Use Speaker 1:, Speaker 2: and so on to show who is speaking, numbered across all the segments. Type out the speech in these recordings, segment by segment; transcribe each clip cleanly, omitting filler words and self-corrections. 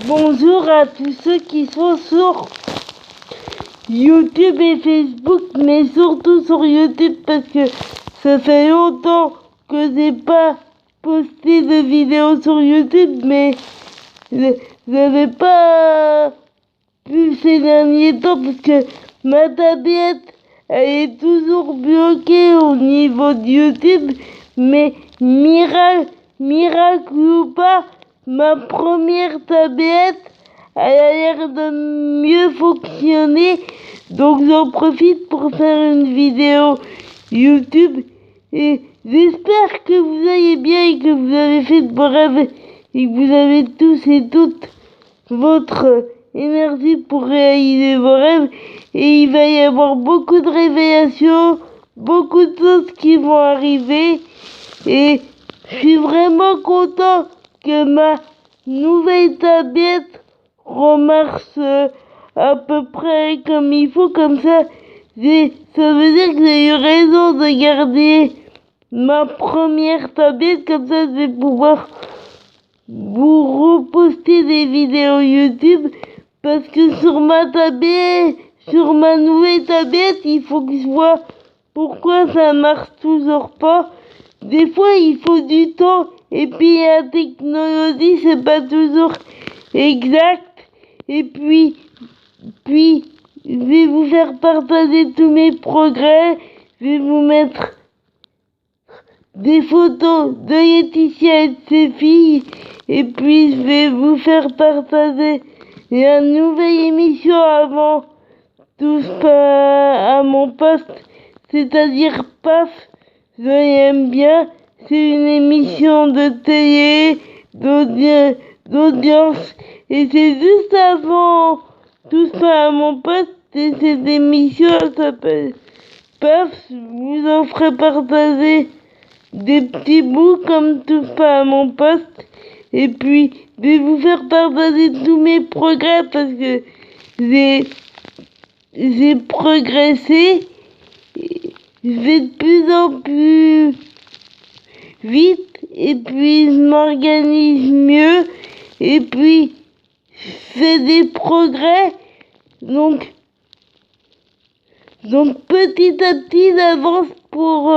Speaker 1: Bonjour à tous ceux qui sont sur YouTube et Facebook, mais surtout sur YouTube parce que ça fait longtemps que j'ai pas posté de vidéos sur YouTube, mais je n'avais pas pu ces derniers temps parce que ma tablette elle est toujours bloquée au niveau de YouTube, mais miracle ou pas, ma première tablette elle a l'air de mieux fonctionner, donc j'en profite pour faire une vidéo YouTube et j'espère que vous allez bien et que vous avez fait de vos rêves et que vous avez tous et toutes votre énergie pour réaliser vos rêves, et il va y avoir beaucoup de révélations, beaucoup de choses qui vont arriver, et je suis vraiment content que ma nouvelle tablette remarche à peu près comme il faut, comme ça veut dire que j'ai eu raison de garder ma première tablette, comme ça je vais pouvoir vous reposter des vidéos YouTube, parce que sur ma nouvelle tablette, il faut que je vois pourquoi ça marche toujours pas. Des fois, il faut du temps, et puis la technologie, c'est pas toujours exact. Et puis, je vais vous faire partager tous mes progrès. Je vais vous mettre des photos de Laetitia et de ses filles, et puis je vais vous faire partager la nouvelle émission avant tout à mon poste, c'est-à-dire PAF, je l'aime bien, c'est une émission de télé, d'audience, et c'est juste avant tout ça à mon poste, et cette émission elle s'appelle PAF, je vous en ferai partager des petits bouts comme tout ça à mon poste, et puis je vais vous faire partager tous mes progrès parce que j'ai progressé, je vais de plus en plus vite, et puis je m'organise mieux, et puis je fais des progrès, donc petit à petit j'avance pour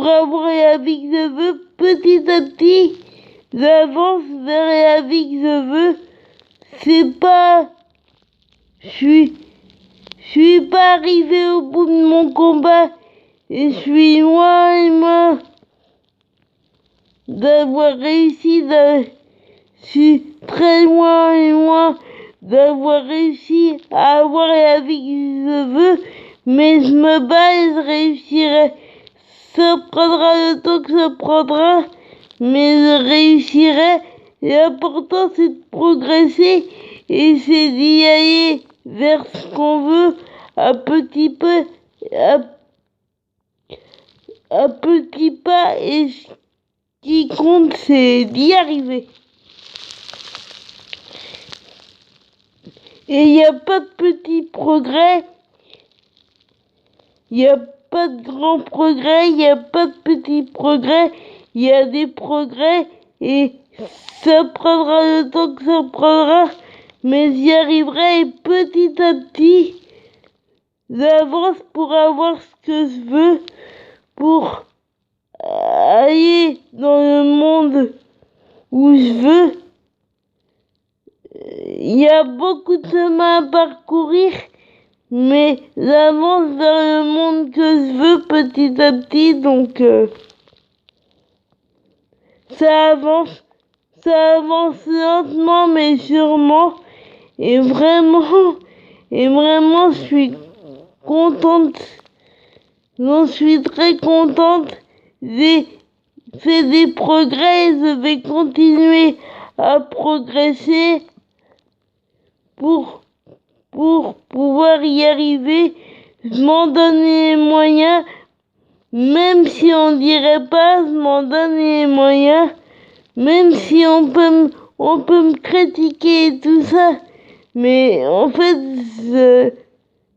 Speaker 1: avoir la vie que je veux. Petit à petit j'avance vers la vie que je veux. C'est pas, je suis pas arrivé au bout de mon combat, et je suis loin et loin d'avoir réussi, je suis très loin et loin d'avoir réussi à avoir la vie que je veux, mais je me bats et je réussirai. Ça prendra le temps que ça prendra, mais je réussirai. L'important c'est de progresser, et c'est d'y aller vers ce qu'on veut à petit peu, à petits pas, et ce qui compte c'est d'y arriver. Et il n'y a pas de petits progrès, il n'y a pas de grands progrès, il n'y a pas de petits progrès, il y a des progrès, et ça prendra le temps que ça prendra, mais j'y arriverai, et petit à petit j'avance pour avoir ce que je veux, pour aller dans le monde où je veux. Il y a beaucoup de chemin à parcourir, mais j'avance vers le monde que je veux petit à petit, donc ça avance lentement mais sûrement, et vraiment je suis contente, j'en suis très contente. J'ai fait des progrès, je vais continuer à progresser pour pouvoir y arriver. Je m'en donne les moyens, même si on dirait pas, je m'en donne les moyens, même si on peut me critiquer et tout ça, mais en fait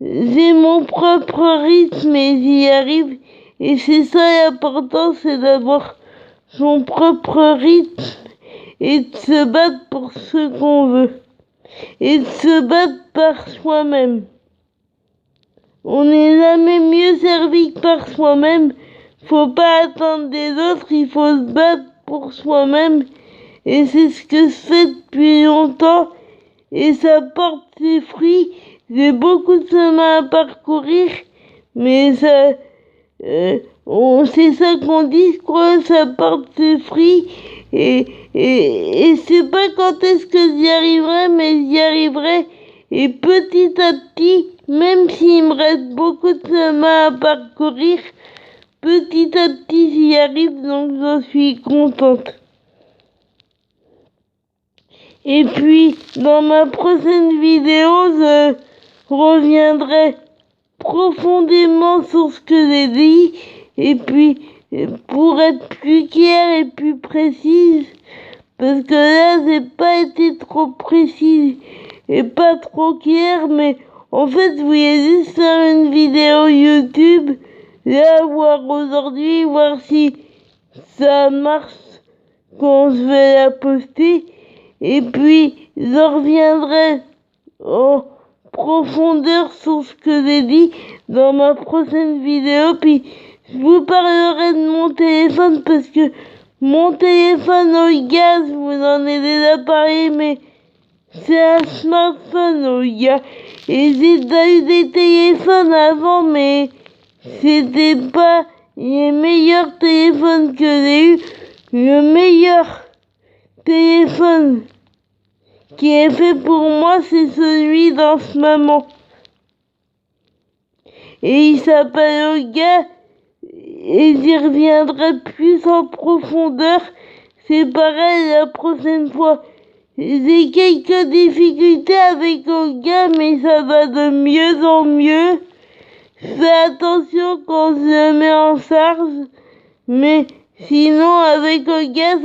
Speaker 1: j'ai mon propre rythme et j'y arrive, et c'est ça l'important, c'est d'avoir son propre rythme et de se battre pour ce qu'on veut et de se battre par soi-même. On n'est jamais mieux servi que par soi-même. Faut pas attendre des autres, il faut se battre pour soi-même. Et c'est ce que je fais depuis longtemps. Et ça porte ses fruits. J'ai beaucoup de chemin à parcourir. Mais ça, c'est ça qu'on dit, quoi, ça porte ses fruits. Et c'est pas quand est-ce que j'y arriverai, mais j'y arriverai. Et petit à petit, même s'il me reste beaucoup de chemin à parcourir, petit à petit j'y arrive, donc je suis contente. Et puis, dans ma prochaine vidéo, je reviendrai profondément sur ce que j'ai dit, et puis, pour être plus claire et plus précise, parce que là, j'ai pas été trop précise et pas trop claire, mais en fait, je voulais juste faire une vidéo YouTube, là, voir aujourd'hui, voir si ça marche quand je vais la poster, et puis je reviendrai en profondeur sur ce que j'ai dit dans ma prochaine vidéo, puis je vous parlerai de mon téléphone, parce que mon téléphone au gaz, vous en avez déjà parlé, mais c'est un smartphone au gars. Et j'ai déjà eu des téléphones avant, mais c'était pas les meilleurs téléphones que j'ai eu. Le meilleur téléphone qui est fait pour moi, c'est celui dans ce moment. Et il s'appelle Olga, et j'y reviendrai plus en profondeur. C'est pareil la prochaine fois. J'ai quelques difficultés avec Olga, mais ça va de mieux en mieux. Fais attention quand je le mets en charge, mais sinon avec Olga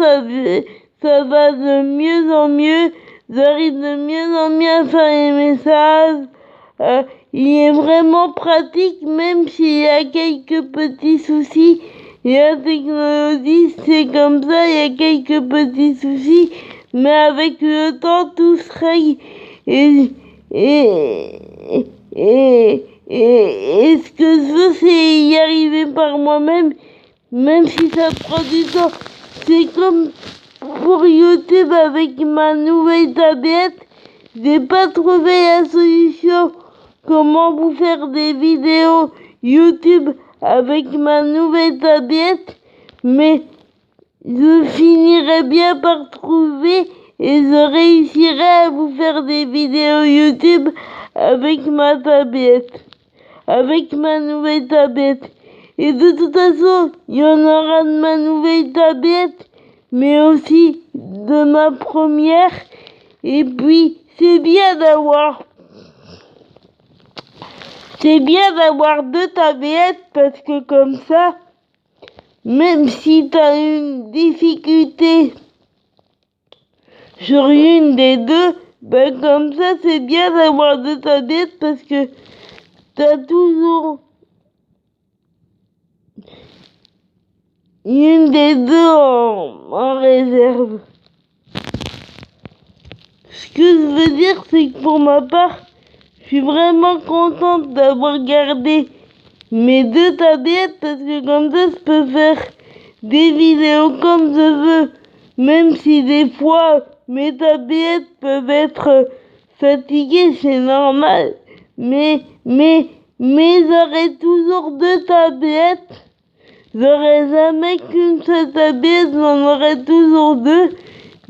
Speaker 1: ça va de mieux en mieux. J'arrive de mieux en mieux à faire les messages. Il est vraiment pratique, même s'il y a quelques petits soucis. Et la technologie, c'est comme ça, il y a quelques petits soucis, mais avec le temps, tout se règle. Et ce que je veux, c'est y arriver par moi-même, même si ça prend du temps. C'est comme pour YouTube avec ma nouvelle tablette. J'ai pas trouvé la solution. Comment vous faire des vidéos YouTube avec ma nouvelle tablette, mais je finirai bien par trouver et je réussirai à vous faire des vidéos YouTube avec ma tablette, avec ma nouvelle tablette. Et de toute façon, il y en aura de ma nouvelle tablette, mais aussi de ma première. Et puis, c'est bien d'avoir deux tablettes, parce que comme ça, même si tu as une difficulté sur une des deux, ben comme ça c'est bien d'avoir deux tablettes, parce que tu as toujours une des deux en réserve. Ce que je veux dire, c'est que pour ma part, je suis vraiment contente d'avoir gardé mes deux tablettes, parce que comme ça je peux faire des vidéos comme je veux, même si des fois mes tablettes peuvent être fatiguées, c'est normal, mais j'aurai toujours deux tablettes, j'aurai jamais qu'une seule tablette, j'en aurai toujours deux.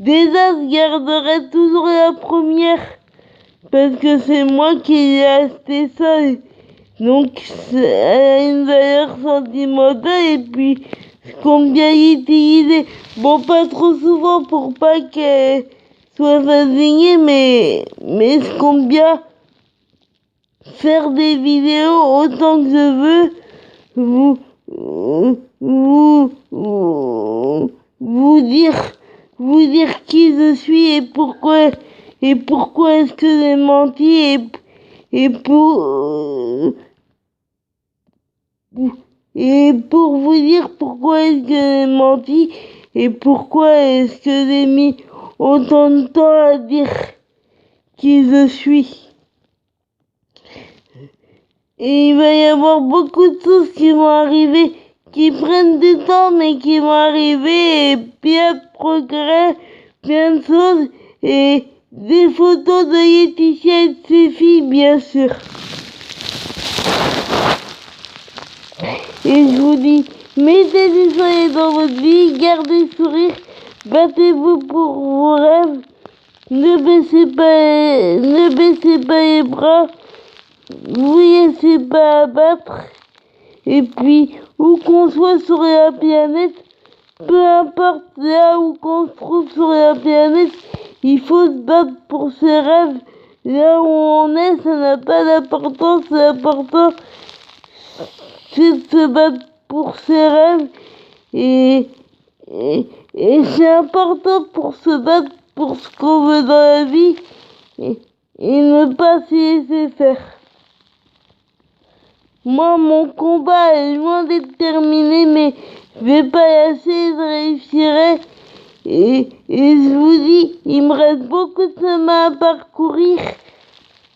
Speaker 1: Déjà je garderai toujours la première, parce que c'est moi qui ai acheté ça, donc elle a une valeur sentimentale, et puis je compte bien l'utiliser. Bon, pas trop souvent pour pas qu'elle soit fatiguée, mais je compte bien faire des vidéos autant que je veux, vous dire qui je suis et pourquoi est-ce que j'ai menti, et pour vous dire pourquoi est-ce que j'ai menti et pourquoi est-ce que j'ai mis autant de temps à dire qui je suis. Et il va y avoir beaucoup de choses qui vont arriver, qui prennent du temps, mais qui vont arriver, et bien de progrès, plein de choses, et des photos de Laetitia et de ses filles, bien sûr. Et je vous dis, mettez du soleil dans votre vie, gardez le sourire, battez-vous pour vos rêves, ne baissez pas les bras, vous laissez pas abattre. Et puis, où qu'on soit sur la planète, peu importe là où qu'on se trouve sur la planète, il faut se battre pour ses rêves. Là où on est, ça n'a pas d'importance. L'important, c'est de se battre pour ses rêves. Et c'est important pour se battre pour ce qu'on veut dans la vie. Et ne pas s'y laisser faire. Moi, mon combat est loin d'être terminé, mais je vais pas lâcher, je réussirai. Et je vous dis, il me reste beaucoup de chemin à parcourir.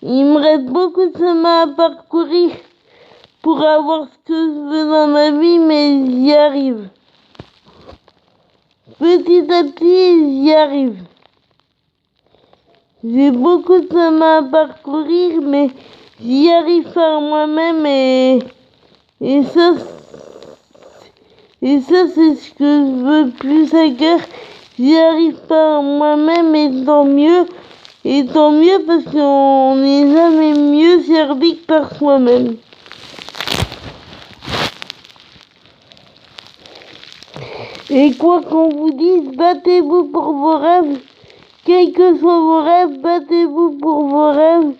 Speaker 1: Il me reste beaucoup de chemin à parcourir pour avoir ce que je veux dans ma vie, mais j'y arrive. Petit à petit, j'y arrive. J'ai beaucoup de chemin à parcourir, mais j'y arrive par moi-même et ça, c'est ce que je veux plus à cœur. J'y arrive par moi-même et tant mieux. Et tant mieux parce qu'on n'est jamais mieux servi que par soi-même. Et quoi qu'on vous dise, battez-vous pour vos rêves. Quels que soient vos rêves, battez-vous pour vos rêves.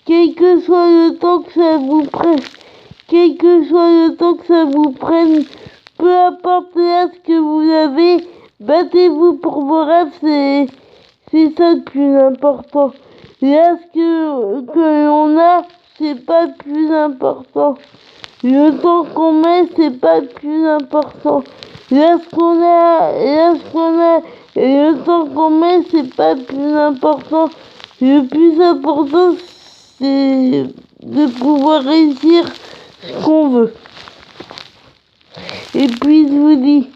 Speaker 1: Quel que soit le temps que ça vous prenne. Quel que soit le temps que ça vous prenne. Peu importe là ce que vous avez, battez-vous pour vos rêves, c'est ça le plus important. Là que l'on a, c'est pas le plus important. Le temps qu'on met, c'est pas le plus important. Là ce qu'on a, et le temps qu'on met, c'est pas le plus important. Le plus important, c'est de pouvoir réussir ce qu'on veut. Et puis je vous dis,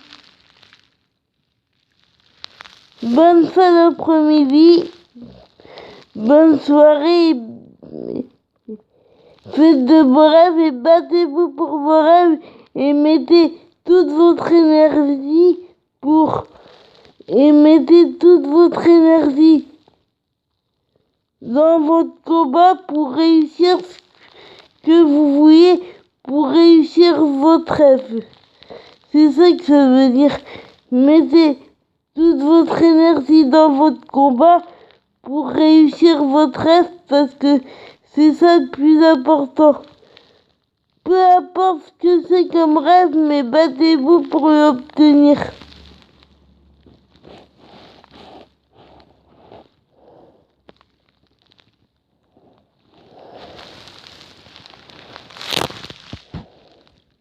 Speaker 1: bonne fin d'après-midi, bonne soirée, faites de beaux rêves et battez-vous pour vos rêves et mettez toute votre énergie dans votre combat pour réussir ce que vous voulez, pour réussir votre rêve. C'est ça que ça veut dire. Mettez toute votre énergie dans votre combat pour réussir votre rêve parce que c'est ça le plus important. Peu importe ce que c'est comme rêve, mais battez-vous pour l'obtenir.